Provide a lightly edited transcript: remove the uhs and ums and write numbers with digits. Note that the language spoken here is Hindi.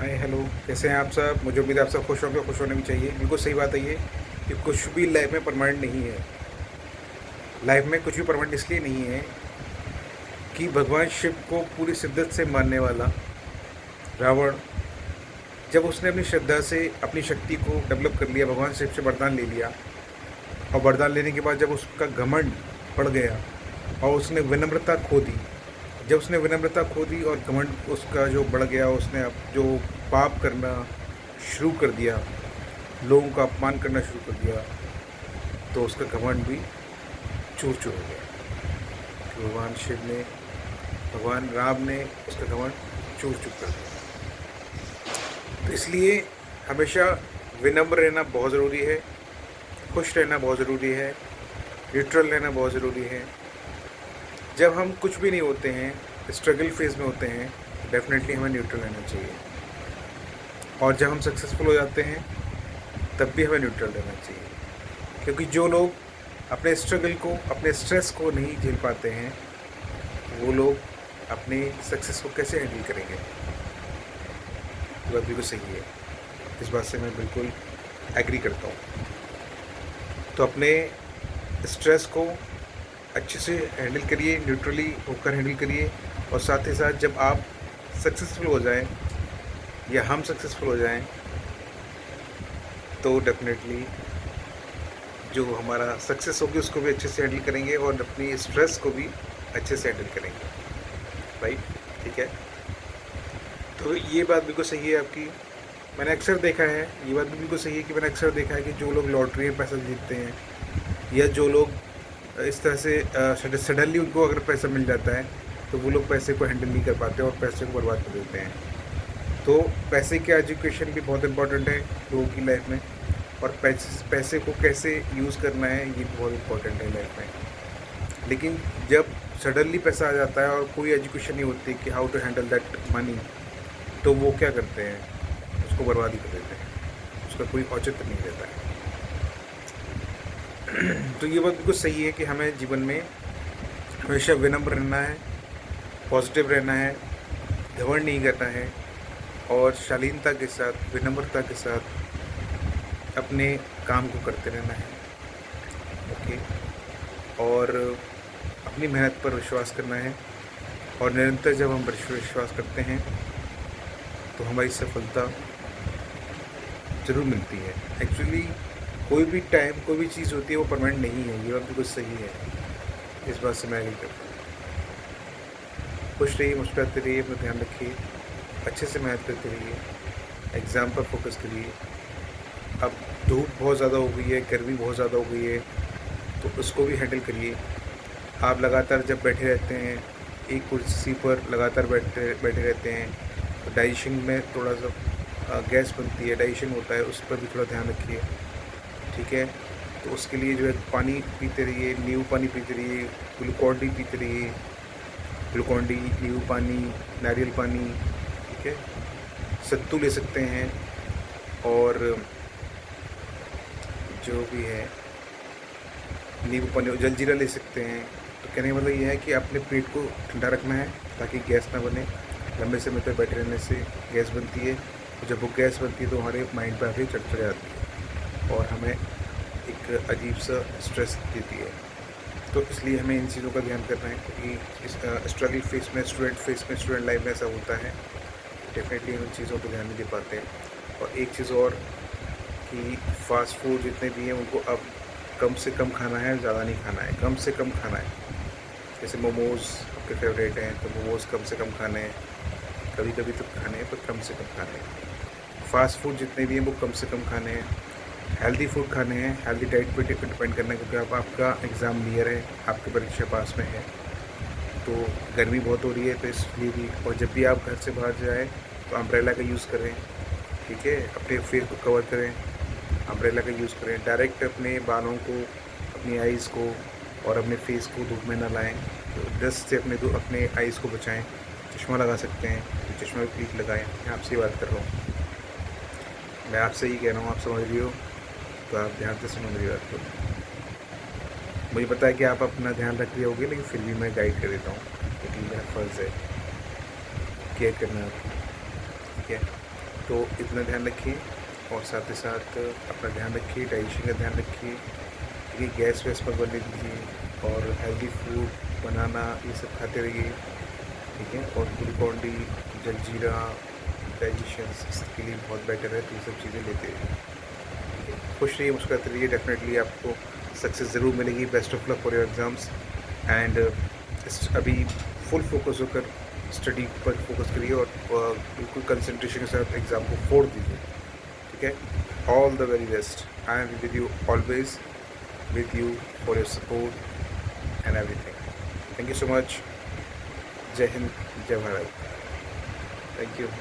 हाय हेलो, कैसे हैं आप सब। मुझे उम्मीद है आप सब खुश होंगे, खुश होने भी चाहिए। बिल्कुल सही बात है ये कि कुछ भी लाइफ में परमानेंट नहीं है। लाइफ में कुछ भी परमानेंट इसलिए नहीं है कि भगवान शिव को पूरी शिद्दत से मानने वाला रावण, जब उसने अपनी श्रद्धा से अपनी शक्ति को डेवलप कर लिया, भगवान शिव से वरदान ले लिया, और वरदान लेने के बाद जब उसका घमंड बढ़ गया और उसने विनम्रता खो दी, जब उसने विनम्रता खो दी और घमंड उसका जो बढ़ गया, उसने अब जो पाप करना शुरू कर दिया, लोगों का अपमान करना शुरू कर दिया, तो उसका घमंड भी चूर चूर हो गया। कि भगवान शिव ने, भगवान राम ने उसका घमंड चूर चूर कर दिया। तो इसलिए हमेशा विनम्र रहना बहुत ज़रूरी है, खुश रहना बहुत ज़रूरी है, न्यूट्रल रहना बहुत ज़रूरी है। जब हम कुछ भी नहीं होते हैं, स्ट्रगल फेज में होते हैं, डेफिनेटली हमें न्यूट्रल रहना चाहिए। और जब हम सक्सेसफुल हो जाते हैं तब भी हमें न्यूट्रल रहना चाहिए, क्योंकि जो लोग अपने स्ट्रगल को, अपने स्ट्रेस को नहीं झेल पाते हैं, वो लोग अपनी सक्सेस को कैसे हैंडल करेंगे। ये बात बिल्कुल सही है, इस बात से मैं बिल्कुल एग्री करता हूँ। तो अपने स्ट्रेस को अच्छे से हैंडल करिए, न्यूट्रली होकर हैंडल करिए। और साथ ही साथ जब आप सक्सेसफुल हो जाएं या हम सक्सेसफुल हो जाएं, तो डेफिनेटली जो हमारा सक्सेस होगी उसको भी अच्छे से हैंडल करेंगे और अपनी स्ट्रेस को भी अच्छे से हैंडल करेंगे। राइट, ठीक है। तो ये बात बिल्कुल सही है आपकी। मैंने अक्सर देखा है, ये बात भी बिल्कुल सही है कि मैंने अक्सर देखा है कि जो लोग लॉटरी में पैसा जीतते हैं, या जो लोग इस तरह से सडनली उनको अगर पैसा मिल जाता है, तो वो लोग पैसे को हैंडल नहीं कर पाते और पैसे को बर्बाद कर देते हैं। तो पैसे की एजुकेशन भी बहुत इम्पोर्टेंट है लोगों की लाइफ में, और पैसे को कैसे यूज़ करना है ये भी बहुत इम्पोर्टेंट है लाइफ में। लेकिन जब सडनली पैसा आ जाता है और कोई एजुकेशन नहीं होती कि how to handle that money, तो वो क्या करते हैं, उसको बर्बादी कर देते हैं, उसका कोई औचित्य नहीं रहता है। तो ये बात बिल्कुल सही है कि हमें जीवन में हमेशा विनम्र रहना है, पॉजिटिव रहना है, घमंड नहीं करना है, और शालीनता के साथ, विनम्रता के साथ अपने काम को करते रहना है। ओके। और अपनी मेहनत पर विश्वास करना है, और निरंतर जब हम विश्वास करते हैं तो हमारी सफलता ज़रूर मिलती है। एक्चुअली कोई भी टाइम, कोई भी चीज़ होती है वो परमानेंट नहीं है, ये बात बिल्कुल सही है, इस बात से मैं एग्री करता हूँ। खुश रहिए, मुस्कुराते रहिए, अपना ध्यान रखिए, अच्छे से मेहनत करते रहिए, एग्ज़ाम पर फोकस करिए। अब धूप बहुत ज़्यादा हो गई है, गर्मी बहुत ज़्यादा हो गई है, तो उसको भी हैंडल करिए। आप लगातार जब बैठे रहते हैं, एक कुर्सी पर लगातार बैठे बैठे रहते हैं, तो डाइजेशन में थोड़ा सा गैस बनती है, डाइजेशन होता है, उस पर भी थोड़ा ध्यान रखिए, ठीक है। तो उसके लिए जो है पानी पीते रहिए, नींबू पानी पीते रहिए, ग्लूकॉन डी पीते रहिए, ग्लूकॉन डी, नींबू पानी, नारियल पानी, ठीक है। सत्तू ले सकते हैं, और जो भी है नींबू पानी, जलजीरा ले सकते हैं। तो कहने का मतलब ये है कि अपने पेट को ठंडा रखना है ताकि गैस ना बने। लंबे समय तक बैठे रहने से गैस बनती है, तो जब वो गैस बनती है तो हमारे माइंड पर आके चढ़ जाती है और हमें एक अजीब सा स्ट्रेस देती है। तो इसलिए हमें इन चीज़ों का ध्यान करना है, क्योंकि इस स्ट्रगल फेस में, स्टूडेंट लाइफ में ऐसा होता है। डेफिनेटली उन चीज़ों पर ध्यान नहीं दे पाते हैं। और एक चीज़ और कि फ़ास्ट फूड जितने भी हैं उनको अब कम से कम खाना है, ज़्यादा नहीं खाना है, कम से कम खाना है। जैसे मोमोज़ आपके फेवरेट हैं, तो मोमोज़ कम से कम खाने हैं, कभी कभी तो खाने हैं, पर कम से कम खाने हैं। फ़ास्ट फूड जितने भी हैं वो कम से कम खाने हैं, हेल्दी फूड खाने हैं। हेल्दी डाइट पे डिपेंड करना है, क्योंकि अब आपका एग्ज़ाम नियर है, आपकी परीक्षा पास में है, तो गर्मी बहुत हो रही है, तो इसलिए भी। और जब भी आप घर से बाहर जाएँ तो अम्ब्रेला का यूज़ करें, ठीक है। अपने फेस को कवर करें, अम्ब्रेला का यूज़ करें। डायरेक्ट अपने बालों को, अपनी आइज़ को और अपने फेस को धूप में ना लाएं, तो डस्ट से अपने आइज़ को बचाएं। चश्मा लगा सकते हैं तो चश्मा भी प्लीज़ लगाएं। मैं आपसे बात कर रहा हूँ, मैं आपसे ही कह रहा हूँ, आप समझ रही हो, तो आप ध्यान से सुनो मेरी बात को। मुझे पता है कि आप अपना ध्यान रख रही होगी, लेकिन फिर भी मैं गाइड कर देता हूँ, क्योंकि मेरा फ़र्ज़ है केयर करना आपकी, ठीक है। तो इतना ध्यान रखिए और साथ ही साथ अपना ध्यान रखिए, डाइजेशन का ध्यान रखिए, ठीक है। गैस वैस पर बनने दीजिए और हेल्दी फूड बनाना ये सब खाते रहिए, ठीक है। और ग्लूकॉन डी, जलजीरा डाइजेशन के लिए बहुत बेटर है, तो ये सब चीज़ें लेते रहिए, ठीक है। खुश रहिए, मुस्कुराते रहिए, डेफिनेटली आपको सक्सेस ज़रूर मिलेगी। Best of luck for your exams and अभी फुल फोकस होकर स्टडी पर फोकस करिए और बिल्कुल कंसंट्रेशन के साथ एग्ज़ाम को फोड़ दीजिए, ठीक है। All the very best. I am with you always, with you for your support and everything. Thank you so much. Jai Hind, Jai Bharat. Thank you.